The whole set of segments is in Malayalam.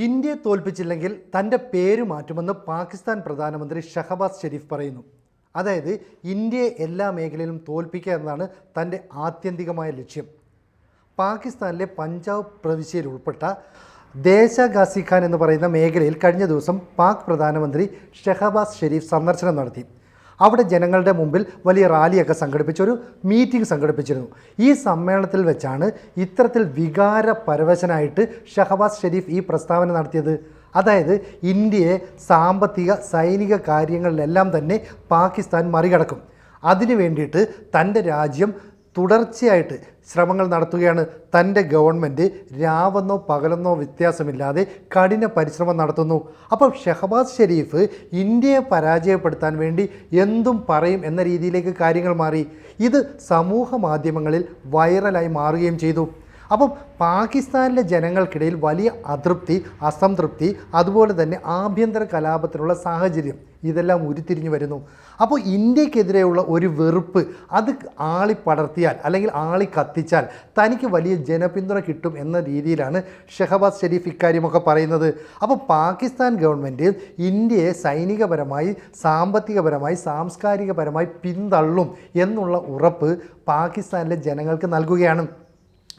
ഇന്ത്യയെ തോൽപ്പിച്ചില്ലെങ്കിൽ തൻ്റെ പേര് മാറ്റുമെന്ന് പാകിസ്ഥാൻ പ്രധാനമന്ത്രി ഷഹബാസ് ഷെരീഫ് പറയുന്നു. അതായത് ഇന്ത്യയെ എല്ലാ മേഖലയിലും തോൽപ്പിക്കുക എന്നതാണ് തൻ്റെ ആത്യന്തികമായ ലക്ഷ്യം. പാകിസ്ഥാനിലെ പഞ്ചാബ് പ്രവിശ്യയിൽ ഉൾപ്പെട്ട ദേശ ഗാസി ഖാൻ എന്ന് പറയുന്ന മേഖലയിൽ കഴിഞ്ഞ ദിവസം പാക് പ്രധാനമന്ത്രി ഷഹബാസ് ഷെരീഫ് സന്ദർശനം നടത്തി. അവിടെ ജനങ്ങളുടെ മുമ്പിൽ വലിയ റാലിയൊക്കെ സംഘടിപ്പിച്ചൊരു മീറ്റിംഗ് സംഘടിപ്പിച്ചിരുന്നു. ഈ സമ്മേളനത്തിൽ വെച്ചാണ് ഇത്തരത്തിൽ വികാരപരവശനായിട്ട് ഷഹബാസ് ഷെരീഫ് ഈ പ്രസ്താവന നടത്തിയത്. അതായത് ഇന്ത്യയെ സാമ്പത്തിക സൈനിക കാര്യങ്ങളിലെല്ലാം തന്നെ പാകിസ്ഥാൻ മറികടക്കും, അതിനു വേണ്ടിയിട്ട് തൻ്റെ രാജ്യം തുടർച്ചയായിട്ട് ശ്രമങ്ങൾ നടത്തുകയാണ്. തൻ്റെ ഗവൺമെൻറ് രാവെന്നോ പകലെന്നോ വ്യത്യാസമില്ലാതെ കഠിന പരിശ്രമം നടത്തുന്നു. അപ്പം ഷഹബാസ് ഷെരീഫ് ഇന്ത്യയെ പരാജയപ്പെടുത്താൻ വേണ്ടി എന്തും പറയും എന്ന രീതിയിലേക്ക് കാര്യങ്ങൾ മാറി. ഇത് സമൂഹ മാധ്യമങ്ങളിൽ വൈറലായി മാറുകയും ചെയ്തു. അപ്പം പാകിസ്ഥാനിലെ ജനങ്ങൾക്കിടയിൽ വലിയ അതൃപ്തി, അസംതൃപ്തി, അതുപോലെ തന്നെ ആഭ്യന്തര കലാപത്തിനുള്ള സാഹചര്യം ഇതെല്ലാം ഉരുത്തിരിഞ്ഞു വരുന്നു. അപ്പോൾ ഇന്ത്യക്കെതിരെയുള്ള ഒരു വെറുപ്പ് അത് ആളിപ്പടർത്തിയാൽ അല്ലെങ്കിൽ ആളി കത്തിച്ചാൽ തനിക്ക് വലിയ ജനപിന്തുണ കിട്ടും എന്ന രീതിയിലാണ് ഷഹബാസ് ഷെരീഫ് ഇക്കാര്യമൊക്കെ പറയുന്നത്. അപ്പോൾ പാകിസ്ഥാൻ ഗവൺമെൻറ് ഇന്ത്യയെ സൈനികപരമായി, സാമ്പത്തികപരമായി, സാംസ്കാരികപരമായി പിന്തള്ളും എന്നുള്ള ഉറപ്പ് പാകിസ്ഥാനിലെ ജനങ്ങൾക്ക് നൽകുകയാണ്.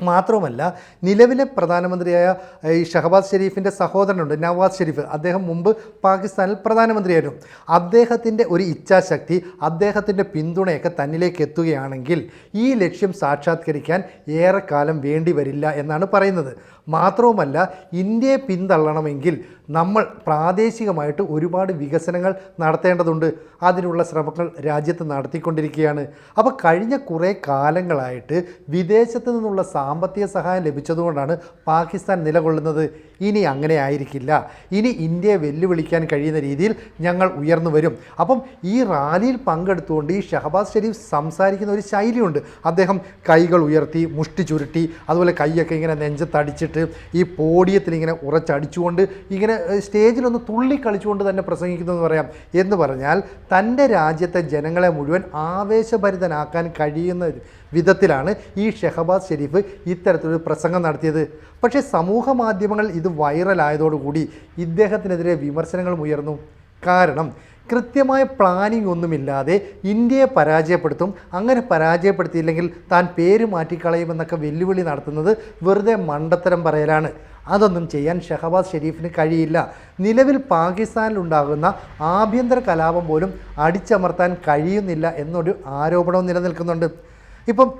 മാത്രവുമല്ല, നിലവിലെ പ്രധാനമന്ത്രിയായ ഈ ഷഹബാസ് ഷെരീഫിൻ്റെ സഹോദരനുണ്ട് നവാസ് ഷെരീഫ്. അദ്ദേഹം മുമ്പ് പാകിസ്ഥാനിൽ പ്രധാനമന്ത്രിയായിരുന്നു. അദ്ദേഹത്തിൻ്റെ ഒരു ഇച്ഛാശക്തി, അദ്ദേഹത്തിൻ്റെ പിന്തുണയൊക്കെ തന്നിലേക്ക് എത്തുകയാണെങ്കിൽ ഈ ലക്ഷ്യം സാക്ഷാത്കരിക്കാൻ ഏറെക്കാലം വേണ്ടി വരില്ല എന്നാണ് പറയുന്നത്. മാത്രവുമല്ല, ഇന്ത്യയെ പിന്തള്ളണമെങ്കിൽ നമ്മൾ പ്രാദേശികമായിട്ട് ഒരുപാട് വികസനങ്ങൾ നടത്തേണ്ടതുണ്ട്. അതിനുള്ള ശ്രമങ്ങൾ രാജ്യത്ത് നടത്തിക്കൊണ്ടിരിക്കുകയാണ്. അപ്പോൾ കഴിഞ്ഞ കുറേ കാലങ്ങളായിട്ട് വിദേശത്ത് നിന്നുള്ള സാമ്പത്തിക സഹായം ലഭിച്ചതുകൊണ്ടാണ് പാകിസ്ഥാൻ നിലകൊള്ളുന്നത്. ഇനി അങ്ങനെ ആയിരിക്കില്ല. ഇനി ഇന്ത്യയെ വെല്ലുവിളിക്കാൻ കഴിയുന്ന രീതിയിൽ ഞങ്ങൾ ഉയർന്നു വരും. അപ്പം ഈ റാലിയിൽ പങ്കെടുത്തുകൊണ്ട് ഈ ഷഹബാസ് ഷെരീഫ് സംസാരിക്കുന്ന ഒരു ശൈലിയുണ്ട്. അദ്ദേഹം കൈകൾ ഉയർത്തി, മുഷ്ടി ചുരുട്ടി, അതുപോലെ കൈയൊക്കെ ഇങ്ങനെ നെഞ്ചത്തടിച്ചിട്ട് ഈ പോഡിയത്തിൽ ഇങ്ങനെ ഉറച്ചടിച്ചുകൊണ്ട് ഇങ്ങനെ സ്റ്റേജിലൊന്ന് തുള്ളിക്കളിച്ചുകൊണ്ട് തന്നെ പ്രസംഗിക്കുന്നു എന്ന് പറയാം. എന്ന് പറഞ്ഞാൽ തൻ്റെ രാജ്യത്തെ ജനങ്ങളെ മുഴുവൻ ആവേശഭരിതനാക്കാൻ കഴിയുന്ന വിധത്തിലാണ് ഈ ഷഹബാസ് ഷെരീഫ് ഇത്തരത്തിലൊരു പ്രസംഗം നടത്തിയത്. പക്ഷേ സമൂഹ മാധ്യമങ്ങളിൽ ഇത് വൈറലായതോടുകൂടി ഇദ്ദേഹത്തിനെതിരെ വിമർശനങ്ങളും ഉയർന്നു. കാരണം കൃത്യമായ പ്ലാനിംഗ് ഒന്നുമില്ലാതെ ഇന്ത്യയെ പരാജയപ്പെടുത്തും, അങ്ങനെ പരാജയപ്പെടുത്തിയില്ലെങ്കിൽ താൻ പേര് മാറ്റിക്കളയുമെന്നൊക്കെ വെല്ലുവിളി നടത്തുന്നത് വെറുതെ മണ്ടത്തരം പറയലാണ്. അതൊന്നും ചെയ്യാൻ ഷഹബാസ് ഷെരീഫിന് കഴിയില്ല. നിലവിൽ പാകിസ്ഥാനിലുണ്ടാകുന്ന ആഭ്യന്തര കലാപം പോലും അടിച്ചമർത്താൻ കഴിയുന്നില്ല എന്നൊരു ആരോപണവും നിലനിൽക്കുന്നുണ്ട്. ഇപ്പം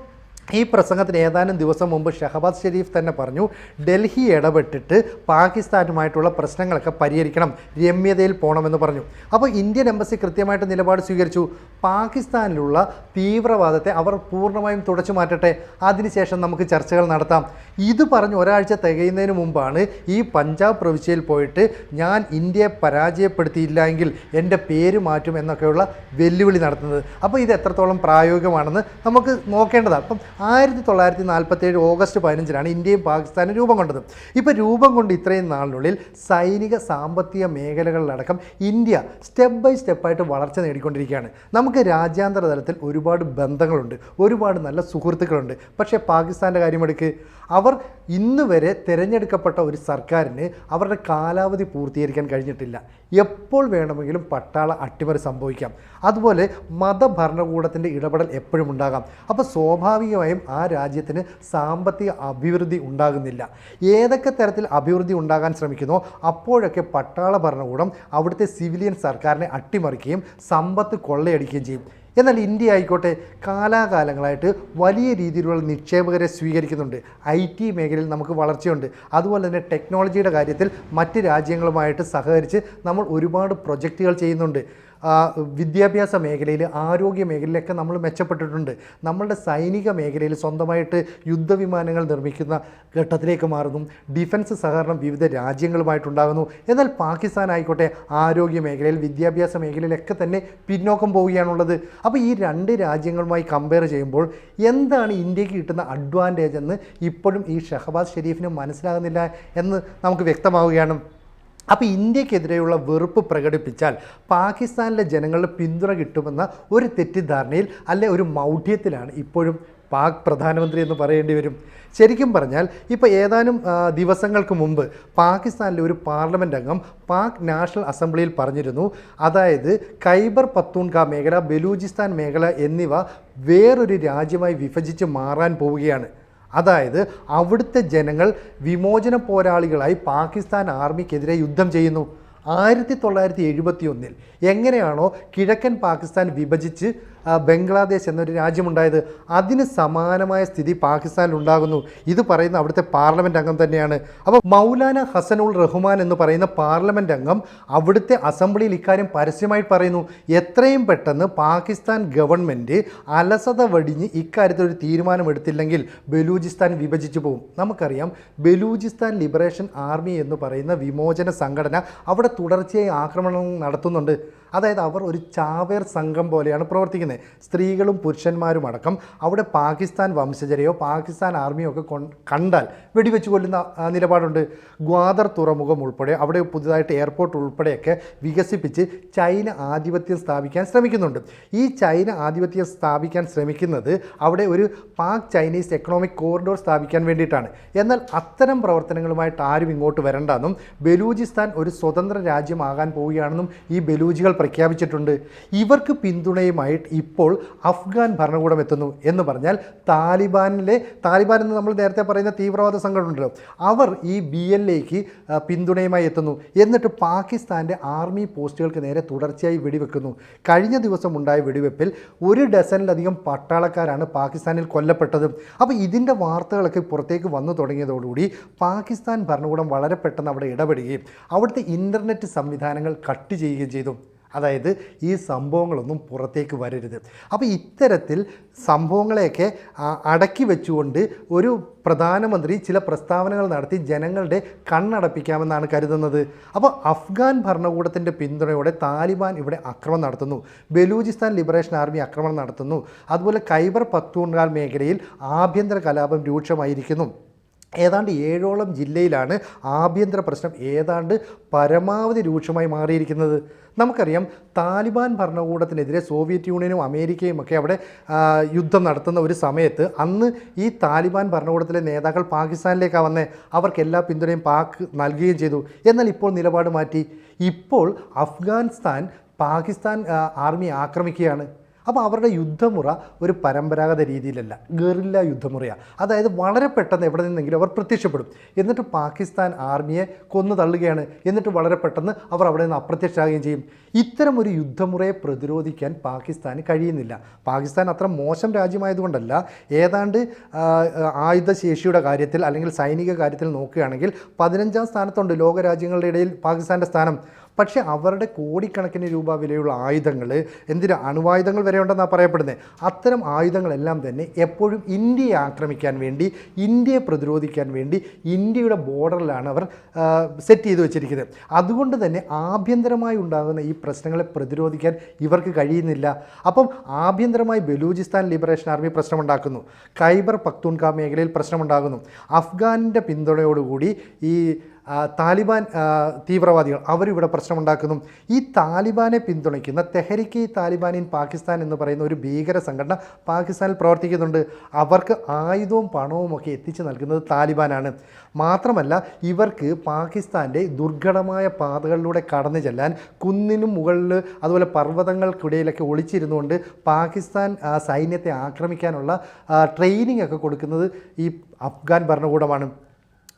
ഈ പ്രസംഗത്തിന് ഏതാനും ദിവസം മുമ്പ് ഷഹബാസ് ഷെരീഫ് തന്നെ പറഞ്ഞു, ഡൽഹി ഇടപെട്ടിട്ട് പാകിസ്ഥാനുമായിട്ടുള്ള പ്രശ്നങ്ങളൊക്കെ പരിഹരിക്കണം, രമ്യതയിൽ പോകണമെന്ന് പറഞ്ഞു. അപ്പോൾ ഇന്ത്യൻ എംബസി കൃത്യമായിട്ട് നിലപാട് സ്വീകരിച്ചു. പാകിസ്ഥാനിലുള്ള തീവ്രവാദത്തെ അവർ പൂർണ്ണമായും തുടച്ചു മാറ്റട്ടെ, അതിനുശേഷം നമുക്ക് ചർച്ചകൾ നടത്താം. ഇത് പറഞ്ഞ് ഒരാഴ്ച തികയുന്നതിന് മുമ്പാണ് ഈ പഞ്ചാബ് പ്രവിശ്യയിൽ പോയിട്ട് ഞാൻ ഇന്ത്യയെ പരാജയപ്പെടുത്തിയില്ല എങ്കിൽ എൻ്റെ പേര് മാറ്റും എന്നൊക്കെയുള്ള വെല്ലുവിളി നടത്തുന്നത്. അപ്പോൾ ഇത് എത്രത്തോളം പ്രായോഗികമാണെന്ന് നമുക്ക് നോക്കേണ്ടതാണ്. അപ്പം 1947 ഓഗസ്റ്റ് 15 ഇന്ത്യയും പാകിസ്ഥാനും രൂപം കൊണ്ടത്. ഇപ്പോൾ രൂപം കൊണ്ട് ഇത്രയും നാളിനുള്ളിൽ സൈനിക സാമ്പത്തിക മേഖലകളിലടക്കം ഇന്ത്യ സ്റ്റെപ്പ് ബൈ സ്റ്റെപ്പായിട്ട് വളർച്ച നേടിക്കൊണ്ടിരിക്കുകയാണ്. നമുക്ക് രാജ്യാന്തര തലത്തിൽ ഒരുപാട് ബന്ധങ്ങളുണ്ട്, ഒരുപാട് നല്ല സുഹൃത്തുക്കളുണ്ട്. പക്ഷേ പാകിസ്ഥാൻ്റെ കാര്യമെടുക്ക്, അവർ ഇന്ന് വരെ തിരഞ്ഞെടുക്കപ്പെട്ട ഒരു സർക്കാരിന് അവരുടെ കാലാവധി പൂർത്തീകരിക്കാൻ കഴിഞ്ഞിട്ടില്ല. എപ്പോൾ വേണമെങ്കിലും പട്ടാള അട്ടിമറി സംഭവിക്കാം. അതുപോലെ മതഭരണകൂടത്തിൻ്റെ ഇടപെടൽ എപ്പോഴും ഉണ്ടാകാം. അപ്പോൾ സ്വാഭാവികമായും ആ രാജ്യത്തിന് സാമ്പത്തിക അഭിവൃദ്ധി ഉണ്ടാകുന്നില്ല. ഏതൊക്കെ തരത്തിൽ അഭിവൃദ്ധി ഉണ്ടാകാൻ ശ്രമിക്കുന്നോ അപ്പോഴൊക്കെ പട്ടാള ഭരണകൂടം അവിടുത്തെ സിവിലിയൻ സർക്കാരിനെ അട്ടിമറിക്കുകയും സമ്പത്ത് കൊള്ളയടിക്കുകയും ചെയ്യും. എന്നാൽ ഇന്ത്യ ആയിക്കോട്ടെ കാലാകാലങ്ങളായിട്ട് വലിയ രീതിയിലുള്ള നിക്ഷേപകരെ സ്വീകരിക്കുന്നുണ്ട്. IT മേഖലയിൽ നമുക്ക് വളർച്ചയുണ്ട്. അതുപോലെ തന്നെ ടെക്നോളജിയുടെ കാര്യത്തിൽ മറ്റ് രാജ്യങ്ങളുമായിട്ട് സഹകരിച്ച് നമ്മൾ ഒരുപാട് പ്രൊജക്റ്റുകൾ ചെയ്യുന്നുണ്ട്. വിദ്യാഭ്യാസ മേഖലയിൽ, ആരോഗ്യ മേഖലയിലൊക്കെ നമ്മൾ മെച്ചപ്പെട്ടിട്ടുണ്ട്. നമ്മളുടെ സൈനിക മേഖലയിൽ സ്വന്തമായിട്ട് യുദ്ധവിമാനങ്ങൾ നിർമ്മിക്കുന്ന ഘട്ടത്തിലേക്ക് മാറുന്നു. ഡിഫൻസ് സഹകരണം വിവിധ രാജ്യങ്ങളുമായിട്ടുണ്ടാകുന്നു. എന്നാൽ പാകിസ്ഥാൻ ആയിക്കോട്ടെ ആരോഗ്യ മേഖലയിൽ, വിദ്യാഭ്യാസ മേഖലയിലൊക്കെ തന്നെ പിന്നോക്കം പോവുകയാണുള്ളത്. അപ്പോൾ ഈ രണ്ട് രാജ്യങ്ങളുമായി കമ്പയർ ചെയ്യുമ്പോൾ എന്താണ് ഇന്ത്യക്ക് കിട്ടുന്ന അഡ്വാൻറ്റേജ് എന്ന് ഇപ്പോഴും ഈ ഷഹബാസ് ഷെരീഫിന് മനസ്സിലാകുന്നില്ല എന്ന് നമുക്ക് വ്യക്തമാവുകയാണ്. അപ്പോൾ ഇന്ത്യക്കെതിരെയുള്ള വെറുപ്പ് പ്രകടിപ്പിച്ചാൽ പാകിസ്ഥാനിലെ ജനങ്ങളുടെ പിന്തുണ കിട്ടുമെന്ന ഒരു തെറ്റിദ്ധാരണയിൽ, അല്ലെ ഒരു മൗഢ്യത്തിലാണ് ഇപ്പോഴും പാക് പ്രധാനമന്ത്രി എന്ന് പറയേണ്ടി വരും. ശരിക്കും പറഞ്ഞാൽ ഇപ്പോൾ ഏതാനും ദിവസങ്ങൾക്ക് മുമ്പ് പാകിസ്ഥാനിലെ ഒരു പാർലമെൻറ്റ് അംഗം പാക് നാഷണൽ അസംബ്ലിയിൽ പറഞ്ഞിരുന്നു, അതായത് ഖൈബർ പത്തൂൺഖ മേഖല, ബലൂചിസ്ഥാൻ മേഖല എന്നിവ വേറൊരു രാജ്യമായി വിഭജിച്ച് മാറാൻ പോവുകയാണ്. അതായത് അവിടുത്തെ ജനങ്ങൾ വിമോചന പോരാളികളായി പാകിസ്ഥാൻ ആർമിക്കെതിരെ യുദ്ധം ചെയ്യുന്നു. 1971 എങ്ങനെയാണോ കിഴക്കൻ പാകിസ്ഥാൻ വിഭജിച്ച് ബംഗ്ലാദേശ് എന്നൊരു രാജ്യമുണ്ടായത്, അതിന് സമാനമായ സ്ഥിതി പാകിസ്ഥാനിൽ ഉണ്ടാകുന്നു. ഇത് പറയുന്ന അവിടുത്തെ പാർലമെൻറ്റ് അംഗം തന്നെയാണ്. അപ്പോൾ മൗലാന ഹസനുൾ റഹ്മാൻ എന്ന് പറയുന്ന പാർലമെൻറ്റ് അംഗം അവിടുത്തെ അസംബ്ലിയിൽ ഇക്കാര്യം പരസ്യമായി പറയുന്നു. എത്രയും പെട്ടെന്ന് പാകിസ്ഥാൻ ഗവൺമെൻറ് അലസത വെടിഞ്ഞ് ഇക്കാര്യത്തിൽ ഒരു തീരുമാനമെടുത്തില്ലെങ്കിൽ ബലൂചിസ്ഥാൻ വിഭജിച്ചു പോകും. നമുക്കറിയാം, ബലൂചിസ്ഥാൻ ലിബറേഷൻ ആർമി എന്ന് പറയുന്ന വിമോചന സംഘടന അവിടെ തുടർച്ചയായി ആക്രമണം നടത്തുന്നുണ്ട്. അതായത് അവർ ഒരു ചാവേർ സംഘം പോലെയാണ് പ്രവർത്തിക്കുന്നത്. സ്ത്രീകളും പുരുഷന്മാരും അടക്കം അവിടെ പാകിസ്ഥാൻ വംശജരെയോ പാകിസ്ഥാൻ ആർമിയോ ഒക്കെ കണ്ടാൽ വെടിവെച്ച് കൊല്ലുന്ന നിലപാടുണ്ട്. ഗ്വാദർ തുറമുഖം ഉൾപ്പെടെ അവിടെ പുതുതായിട്ട് എയർപോർട്ട് ഉൾപ്പെടെയൊക്കെ വികസിപ്പിച്ച് ചൈന ആധിപത്യം സ്ഥാപിക്കാൻ ശ്രമിക്കുന്നുണ്ട്. ഈ ചൈന ആധിപത്യം സ്ഥാപിക്കാൻ ശ്രമിക്കുന്നത് അവിടെ ഒരു പാക് ചൈനീസ് എക്കണോമിക് കോറിഡോർ സ്ഥാപിക്കാൻ വേണ്ടിയിട്ടാണ്. എന്നാൽ അത്തരം പ്രവർത്തനങ്ങളുമായിട്ട് ആരും ഇങ്ങോട്ട് വരണ്ടെന്നും ബലൂചിസ്ഥാൻ ഒരു സ്വതന്ത്ര രാജ്യമാകാൻ പോവുകയാണെന്നും ഈ ബലൂജികൾ പ്രഖ്യാപിച്ചിട്ടുണ്ട്. ഇവർക്ക് പിന്തുണയുമായിട്ട് ഇപ്പോൾ അഫ്ഗാൻ ഭരണകൂടം എത്തുന്നു. എന്ന് പറഞ്ഞാൽ താലിബാൻ എന്ന് നമ്മൾ നേരത്തെ പറയുന്ന തീവ്രവാദ സംഘടന ഉണ്ടല്ലോ, അവർ ഈ BLAക്ക് പിന്തുണയുമായി എത്തുന്നു. എന്നിട്ട് പാകിസ്ഥാൻ്റെ ആർമി പോസ്റ്റുകൾക്ക് നേരെ തുടർച്ചയായി വെടിവെക്കുന്നു. കഴിഞ്ഞ ദിവസം ഉണ്ടായ വെടിവെപ്പിൽ 1 ഡസനിലധികം പട്ടാളക്കാരാണ് പാകിസ്ഥാനിൽ കൊല്ലപ്പെട്ടത്. അപ്പോൾ ഇതിൻ്റെ വാർത്തകളൊക്കെ പുറത്തേക്ക് വന്നു തുടങ്ങിയതോടുകൂടി പാകിസ്ഥാൻ ഭരണകൂടം വളരെ പെട്ടെന്ന് അവിടെ ഇടപെടുകയും അവിടുത്തെ ഇൻ്റർനെറ്റ് സംവിധാനങ്ങൾ കട്ട് ചെയ്യുകയും ചെയ്തു. അതായത് ഈ സംഭവങ്ങളൊന്നും പുറത്തേക്ക് വരരുത്. അപ്പോൾ ഇത്തരത്തിൽ സംഭവങ്ങളെയൊക്കെ അടക്കി വെച്ചുകൊണ്ട് ഒരു പ്രധാനമന്ത്രി ചില പ്രസ്താവനകൾ നടത്തി ജനങ്ങളുടെ കണ്ണടപ്പിക്കാമെന്നാണ് കരുതുന്നത്. അപ്പോൾ അഫ്ഗാൻ ഭരണകൂടത്തിൻ്റെ പിന്തുണയോടെ താലിബാൻ ഇവിടെ ആക്രമണം നടത്തുന്നു, ബലൂചിസ്ഥാൻ ലിബറേഷൻ ആർമി ആക്രമണം നടത്തുന്നു. അതുപോലെ ഖൈബർ പക്തൂൺഖാ മേഖലയിൽ ആഭ്യന്തര കലാപം രൂക്ഷമായിരിക്കുന്നു. ഏതാണ്ട് 7ഓളം ജില്ലയിലാണ് ആഭ്യന്തര പ്രശ്നം ഏതാണ്ട് പരമാവധി രൂക്ഷമായി മാറിയിരിക്കുന്നത്. നമുക്കറിയാം, താലിബാൻ ഭരണകൂടത്തിനെതിരെ സോവിയറ്റ് യൂണിയനും അമേരിക്കയും ഒക്കെ അവിടെ യുദ്ധം നടത്തുന്ന ഒരു സമയത്ത് അന്ന് ഈ താലിബാൻ ഭരണകൂടത്തിലെ നേതാക്കൾ പാകിസ്ഥാനിലേക്കാണ് വന്നേ. അവർക്ക് എല്ലാ പിന്തുണയും പാക് നൽകുകയും ചെയ്തു. എന്നാൽ ഇപ്പോൾ നിലപാട് മാറ്റി. ഇപ്പോൾ അഫ്ഗാനിസ്ഥാൻ പാകിസ്ഥാൻ ആർമി ആക്രമിക്കുകയാണ്. അപ്പോൾ അവരുടെ യുദ്ധമുറ ഒരു പരമ്പരാഗത രീതിയിലല്ല, ഗറില്ല യുദ്ധമുറയാണ്. അതായത് വളരെ പെട്ടെന്ന് എവിടെ നിന്നെങ്കിലും അവർ പ്രത്യക്ഷപ്പെടും, എന്നിട്ട് പാകിസ്ഥാൻ ആർമിയെ കൊന്നു തള്ളുകയാണ്. എന്നിട്ട് വളരെ പെട്ടെന്ന് അവർ അവിടെ നിന്ന് അപ്രത്യക്ഷമാകുകയും ചെയ്യും. ഇത്തരം ഒരു യുദ്ധമുറയെ പ്രതിരോധിക്കാൻ പാകിസ്ഥാന് കഴിയുന്നില്ല. പാകിസ്ഥാൻ അത്ര മോശം രാജ്യമായതുകൊണ്ടല്ല, ഏതാണ്ട് ആയുധശേഷിയുടെ കാര്യത്തിൽ അല്ലെങ്കിൽ സൈനിക കാര്യത്തിൽ നോക്കുകയാണെങ്കിൽ 15ാം സ്ഥാനത്തുണ്ട് ലോകരാജ്യങ്ങളുടെ ഇടയിൽ പാകിസ്ഥാൻ്റെ സ്ഥാനം. പക്ഷേ അവരുടെ കോടിക്കണക്കിന് രൂപ വിലയുള്ള ആയുധങ്ങൾ, അണുവായുധങ്ങൾ വരെ ഉണ്ടെന്നാണ് പറയപ്പെടുന്നത്. അത്തരം ആയുധങ്ങളെല്ലാം തന്നെ എപ്പോഴും ഇന്ത്യയെ ആക്രമിക്കാൻ വേണ്ടി, ഇന്ത്യയെ പ്രതിരോധിക്കാൻ വേണ്ടി ഇന്ത്യയുടെ ബോർഡറിലാണ് അവർ സെറ്റ് ചെയ്ത് വെച്ചിരിക്കുന്നത്. അതുകൊണ്ട് തന്നെ ആഭ്യന്തരമായി ഉണ്ടാകുന്ന ഈ പ്രശ്നങ്ങളെ പ്രതിരോധിക്കാൻ ഇവർക്ക് കഴിയുന്നില്ല. അപ്പം ആഭ്യന്തരമായി ബലൂചിസ്ഥാൻ ലിബറേഷൻ ആർമി പ്രശ്നമുണ്ടാക്കുന്നു, ഖൈബർ പക്തൂൺഖാ മേഖലയിൽ പ്രശ്നമുണ്ടാകുന്നു. അഫ്ഗാനിൻ്റെ പിന്തുണയോടുകൂടി ഈ താലിബാൻ തീവ്രവാദികൾ അവരിവിടെ പ്രശ്നമുണ്ടാക്കുന്നു. ഈ താലിബാനെ പിന്തുണയ്ക്കുന്ന തെഹരിക്ക് താലിബാൻ ഇൻ പാകിസ്ഥാൻ എന്ന് പറയുന്ന ഒരു ഭീകര സംഘടന പാകിസ്ഥാനിൽ പ്രവർത്തിക്കുന്നുണ്ട്. അവർക്ക് ആയുധവും പണവും ഒക്കെ എത്തിച്ചു നൽകുന്നത് താലിബാനാണ്. മാത്രമല്ല, ഇവർക്ക് പാകിസ്ഥാൻ്റെ ദുർഘടമായ പാതകളിലൂടെ കടന്നു ചെല്ലാൻ കുന്നിനും മുകളിൽ അതുപോലെ പർവ്വതങ്ങൾക്കിടയിലൊക്കെ ഒളിച്ചിരുന്നുകൊണ്ട് പാകിസ്ഥാൻ സൈന്യത്തെ ആക്രമിക്കാനുള്ള ട്രെയിനിങ് ഒക്കെ കൊടുക്കുന്നത് ഈ അഫ്ഗാൻ ഭരണകൂടമാണ്.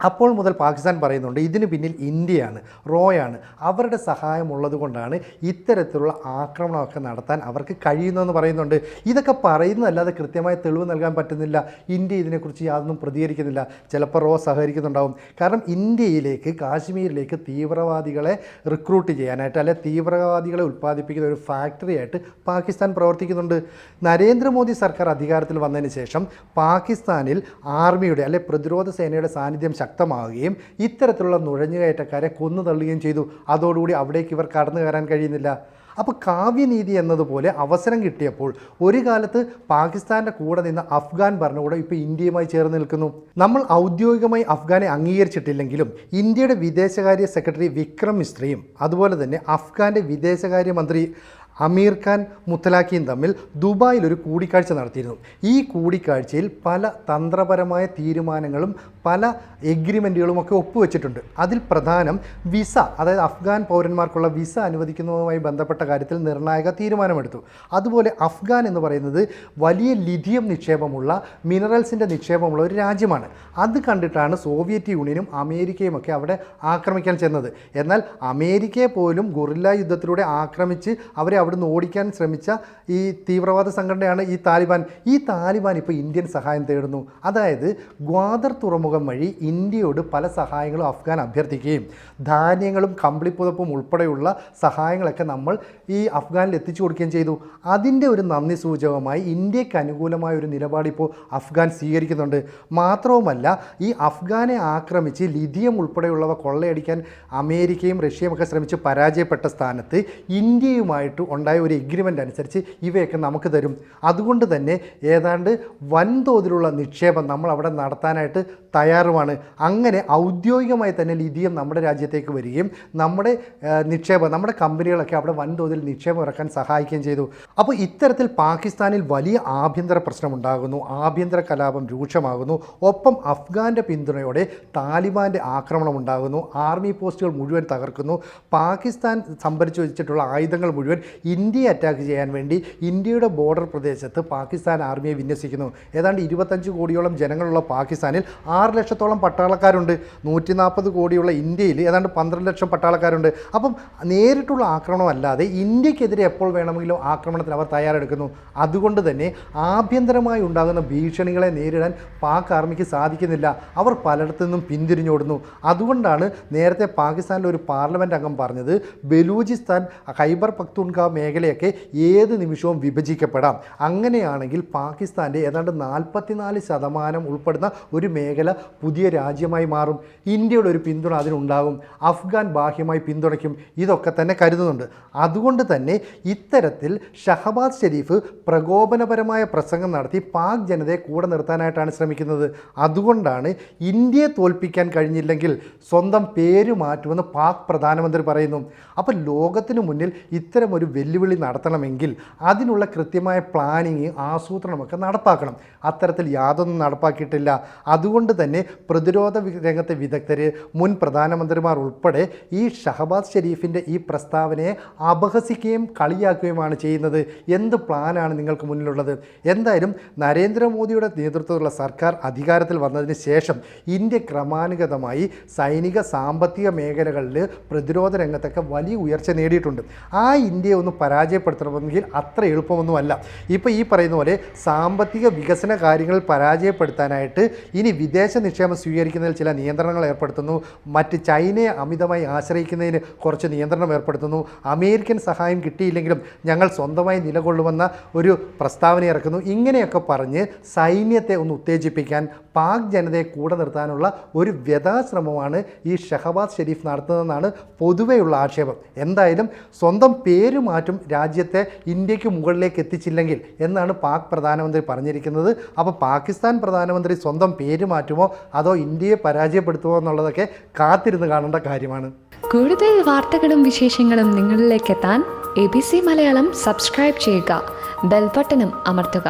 അപ്പോൾ മുതൽ പാകിസ്ഥാൻ പറയുന്നുണ്ട് ഇതിന് പിന്നിൽ ഇന്ത്യയാണ്, റോയാണ്, അവരുടെ സഹായമുള്ളത് കൊണ്ടാണ് ഇത്തരത്തിലുള്ള ആക്രമണമൊക്കെ നടത്താൻ അവർക്ക് കഴിയുന്നതെന്ന് പറയുന്നുണ്ട്. ഇതൊക്കെ പറയുന്നതല്ലാതെ കൃത്യമായ തെളിവ് നൽകാൻ പറ്റുന്നില്ല. ഇന്ത്യ ഇതിനെക്കുറിച്ച് യാതൊന്നും പ്രതികരിക്കുന്നില്ല. ചിലപ്പോൾ റോ സഹകരിക്കുന്നുണ്ടാവും. കാരണം ഇന്ത്യയിലേക്ക്, കാശ്മീരിലേക്ക് തീവ്രവാദികളെ റിക്രൂട്ട് ചെയ്യാനായിട്ട് അല്ലെ തീവ്രവാദികളെ ഉൽപ്പാദിപ്പിക്കുന്ന ഒരു ഫാക്ടറി ആയിട്ട് പാകിസ്ഥാൻ പ്രവർത്തിക്കുന്നുണ്ട്. നരേന്ദ്രമോദി സർക്കാർ അധികാരത്തിൽ വന്നതിന് ശേഷം പാകിസ്ഥാനിൽ ആർമിയുടെ അല്ലെ പ്രതിരോധ സേനയുടെ സാന്നിധ്യം ശക്തമാവുകയും ഇത്തരത്തിലുള്ള നുഴഞ്ഞുകയറ്റക്കാരെ കൊന്നു തള്ളുകയും ചെയ്തു. അതോടുകൂടി അവിടേക്ക് ഇവർ കടന്നു കയറാൻ കഴിയുന്നില്ല. അപ്പോൾ കാവ്യനീതി എന്നതുപോലെ അവസരം കിട്ടിയപ്പോൾ ഒരു കാലത്ത് പാകിസ്ഥാൻ്റെ കൂടെ നിന്ന അഫ്ഗാൻ ഭരണകൂടം ഇപ്പോൾ ഇന്ത്യയുമായി ചേർന്ന് നിൽക്കുന്നു. നമ്മൾ ഔദ്യോഗികമായി അഫ്ഗാനെ അംഗീകരിച്ചിട്ടില്ലെങ്കിലും ഇന്ത്യയുടെ വിദേശകാര്യ സെക്രട്ടറി വിക്രം മിശ്രയും അതുപോലെ തന്നെ അഫ്ഗാൻ്റെ വിദേശകാര്യമന്ത്രി അമീർ ഖാൻ മുത്തലാഖിയും തമ്മിൽ ദുബായിൽ ഒരു കൂടിക്കാഴ്ച നടത്തിയിരുന്നു. ഈ കൂടിക്കാഴ്ചയിൽ പല തന്ത്രപരമായ തീരുമാനങ്ങളും പല എഗ്രിമെൻറ്റുകളും ഒക്കെ ഒപ്പുവെച്ചിട്ടുണ്ട്. അതിൽ പ്രധാനം വിസ, അതായത് അഫ്ഗാൻ പൗരന്മാർക്കുള്ള വിസ അനുവദിക്കുന്നതുമായി ബന്ധപ്പെട്ട കാര്യത്തിൽ നിർണായക തീരുമാനമെടുത്തു. അതുപോലെ അഫ്ഗാൻ എന്ന് പറയുന്നത് വലിയ ലിഥിയം നിക്ഷേപമുള്ള, മിനറൽസിൻ്റെ നിക്ഷേപമുള്ള ഒരു രാജ്യമാണ്. അത് കണ്ടിട്ടാണ് സോവിയറ്റ് യൂണിയനും അമേരിക്കയും ഒക്കെ അവിടെ ആക്രമിക്കാൻ ചെന്നത്. എന്നാൽ അമേരിക്കയെ പോലും ഗൊറില്ല യുദ്ധത്തിലൂടെ ആക്രമിച്ച് അവരെ അവിടുന്ന് ഓടിക്കാൻ ശ്രമിച്ച ഈ തീവ്രവാദ സംഘടനയാണ് ഈ താലിബാൻ. ഈ താലിബാൻ ഇപ്പോൾ ഇന്ത്യൻ സഹായം തേടുന്നു. അതായത് ഗ്വാദർ തുറമുഖം വഴി ഇന്ത്യയോട് പല സഹായങ്ങളും അഫ്ഗാൻ അഭ്യർത്ഥിക്കുകയും ധാന്യങ്ങളും കമ്പിളിപ്പുതപ്പും ഉൾപ്പെടെയുള്ള സഹായങ്ങളൊക്കെ നമ്മൾ ഈ അഫ്ഗാനിൽ എത്തിച്ചു കൊടുക്കുകയും ചെയ്തു. അതിൻ്റെ ഒരു നന്ദി സൂചകമായി ഇന്ത്യക്ക് അനുകൂലമായ ഒരു നിലപാട് ഇപ്പോൾ അഫ്ഗാൻ സ്വീകരിക്കുന്നുണ്ട്. മാത്രവുമല്ല, ഈ അഫ്ഗാനെ ആക്രമിച്ച് ലിഥിയം ഉൾപ്പെടെയുള്ളവ കൊള്ളയടിക്കാൻ അമേരിക്കയും റഷ്യയും ഒക്കെ ശ്രമിച്ച് പരാജയപ്പെട്ട സ്ഥാനത്ത് ഇന്ത്യയുമായിട്ട് ഉണ്ടായ ഒരു എഗ്രിമെൻ്റ് അനുസരിച്ച് ഇവയൊക്കെ നമുക്ക് തരും. അതുകൊണ്ട് തന്നെ ഏതാണ്ട് വൻതോതിലുള്ള നിക്ഷേപം നമ്മൾ അവിടെ നടത്താനായിട്ട് തയ്യാറുമാണ്. അങ്ങനെ ഔദ്യോഗികമായി തന്നെ ലിഥിയം നമ്മുടെ രാജ്യത്തേക്ക് വരികയും നമ്മുടെ നിക്ഷേപം, നമ്മുടെ കമ്പനികളൊക്കെ അവിടെ വൻതോതിൽ നിക്ഷേപം ഇറക്കാൻ സഹായിക്കുകയും ചെയ്തു. അപ്പോൾ ഇത്തരത്തിൽ പാകിസ്ഥാനിൽ വലിയ ആഭ്യന്തര പ്രശ്നമുണ്ടാകുന്നു, ആഭ്യന്തര കലാപം രൂക്ഷമാകുന്നു. ഒപ്പം അഫ്ഗാൻ്റെ പിന്തുണയോടെ താലിബാൻ്റെ ആക്രമണം ഉണ്ടാകുന്നു, ആർമി പോസ്റ്റുകൾ മുഴുവൻ തകർക്കുന്നു, പാകിസ്ഥാൻ സംഭരിച്ചു വെച്ചിട്ടുള്ള ആയുധങ്ങൾ മുഴുവൻ ഇന്ത്യയെ അറ്റാക്ക് ചെയ്യാൻ വേണ്ടി ഇന്ത്യയുടെ ബോർഡർ പ്രദേശത്ത് പാകിസ്ഥാൻ ആർമിയെ വിന്യസിക്കുന്നു. ഏതാണ്ട് 25 കോടിയോളം ജനങ്ങളുള്ള പാകിസ്ഥാനിൽ 6 ലക്ഷത്തോളം പട്ടാളക്കാരുണ്ട്. 140 കോടിയുള്ള ഇന്ത്യയിൽ ഏതാണ്ട് 12 ലക്ഷം പട്ടാളക്കാരുണ്ട്. അപ്പം നേരിട്ടുള്ള ആക്രമണമല്ലാതെ ഇന്ത്യക്കെതിരെ എപ്പോൾ വേണമെങ്കിലും ആക്രമണത്തിന് അവർ തയ്യാറെടുക്കുന്നു. അതുകൊണ്ട് തന്നെ ആഭ്യന്തരമായി ഉണ്ടാകുന്ന ഭീഷണികളെ നേരിടാൻ പാക് ആർമിക്ക് സാധിക്കുന്നില്ല. അവർ പലയിടത്തു നിന്നും പിന്തിരിഞ്ഞോടുന്നു. അതുകൊണ്ടാണ് നേരത്തെ പാകിസ്ഥാനിലെ ഒരു പാർലമെൻറ്റ് അംഗം പറഞ്ഞത്, ബലൂചിസ്ഥാൻ, ഖൈബർ പഖ്തൂൺഖ മേഖലയൊക്കെ ഏത് നിമിഷവും വിഭജിക്കപ്പെടാം. അങ്ങനെയാണെങ്കിൽ പാകിസ്ഥാൻ്റെ ഏതാണ്ട് 44% ഉൾപ്പെടുന്ന ഒരു മേഖല പുതിയ രാജ്യമായി മാറും. ഇന്ത്യയുടെ ഒരു പിന്തുണ അതിനുണ്ടാകും. അഫ്ഗാൻ ബാഹ്യമായി പിന്തുണയ്ക്കും. ഇതൊക്കെ തന്നെ കരുതുന്നുണ്ട്. അതുകൊണ്ട് തന്നെ ഇത്തരത്തിൽ ഷഹബാസ് ഷെരീഫ് പ്രകോപനപരമായ പ്രസംഗം നടത്തി പാക് ജനതയെ കൂടെ നിർത്താനായിട്ടാണ് ശ്രമിക്കുന്നത്. അതുകൊണ്ടാണ് ഇന്ത്യയെ തോൽപ്പിക്കാൻ കഴിഞ്ഞില്ലെങ്കിൽ സ്വന്തം പേര് മാറ്റുമെന്ന് പാക് പ്രധാനമന്ത്രി പറയുന്നു. അപ്പോൾ ലോകത്തിന് മുന്നിൽ ഇത്തരമൊരു വെല്ലുവിളി നടത്തണമെങ്കിൽ അതിനുള്ള കൃത്യമായ പ്ലാനിങ്, ആസൂത്രണമൊക്കെ നടപ്പാക്കണം. അത്തരത്തിൽ യാതൊന്നും നടപ്പാക്കിയിട്ടില്ല. അതുകൊണ്ട് തന്നെ പ്രതിരോധ രംഗത്തെ വിദഗ്ധർ, മുൻ പ്രധാനമന്ത്രിമാർ ഉൾപ്പെടെ ഈ ഷഹബാസ് ഷെരീഫിൻ്റെ ഈ പ്രസ്താവനയെ അപഹസിക്കുകയും കളിയാക്കുകയുമാണ് ചെയ്യുന്നത്. എന്ത് പ്ലാനാണ് നിങ്ങൾക്ക് മുന്നിലുള്ളത്? എന്തായാലും നരേന്ദ്രമോദിയുടെ നേതൃത്വത്തിലുള്ള സർക്കാർ അധികാരത്തിൽ വന്നതിന് ശേഷം ഇന്ത്യ ക്രമാനുഗതമായി സൈനിക, സാമ്പത്തിക മേഖലകളിൽ പ്രതിരോധ രംഗത്തൊക്കെ വലിയ ഉയർച്ച നേടിയിട്ടുണ്ട്. ആ ഇന്ത്യയെ ഒന്ന് പരാജയപ്പെടുത്തണമെങ്കിൽ അത്ര എളുപ്പമൊന്നുമല്ല. ഇപ്പോൾ ഈ പറയുന്ന പോലെ സാമ്പത്തിക വികസന കാര്യങ്ങളിൽ പരാജയപ്പെടുത്താനായിട്ട് ഇനി വിദേശ നിക്ഷേപം സ്വീകരിക്കുന്നതിൽ ചില നിയന്ത്രണങ്ങൾ ഏർപ്പെടുത്തുന്നു. മറ്റ് ചൈനയെ അമിതമായി ആശ്രയിക്കുന്നതിന് കുറച്ച് നിയന്ത്രണം ഏർപ്പെടുത്തുന്നു. അമേരിക്കൻ സഹായം കിട്ടിയില്ലെങ്കിലും ഞങ്ങൾ സ്വന്തമായി നിലകൊള്ളുമെന്ന ഒരു പ്രസ്താവന ഇറക്കുന്നു. ഇങ്ങനെയൊക്കെ പറഞ്ഞ് സൈന്യത്തെ ഒന്ന് ഉത്തേജിപ്പിക്കാൻ, പാക് ജനതയെ കൂടെ നിർത്താനുള്ള ഒരു വ്യഥാശ്രമമാണ് ഈ ഷഹബാസ് ഷെരീഫ് നടത്തുന്നതെന്നാണ് പൊതുവെയുള്ള ആക്ഷേപം. എന്തായാലും സ്വന്തം പേര് മാറ്റും രാജ്യത്തെ ഇന്ത്യക്ക് മുകളിലേക്ക് എത്തിച്ചില്ലെങ്കിൽ എന്നാണ് പാക് പ്രധാനമന്ത്രി പറഞ്ഞിരിക്കുന്നത്. അപ്പോൾ പാകിസ്ഥാൻ പ്രധാനമന്ത്രി സ്വന്തം പേര് മാറ്റുമോ അതോ ഇന്ത്യയെ പരാജയപ്പെടുത്തുമോ എന്നുള്ളതൊക്കെ കാത്തിരുന്ന് കാണേണ്ട കാര്യമാണ്. കൂടുതൽ വാർത്തകളും വിശേഷങ്ങളും നിങ്ങളിലേക്ക് എത്താൻ ABC മലയാളം സബ്സ്ക്രൈബ് ചെയ്യുക, ബെൽ ബട്ടണും അമർത്തുക.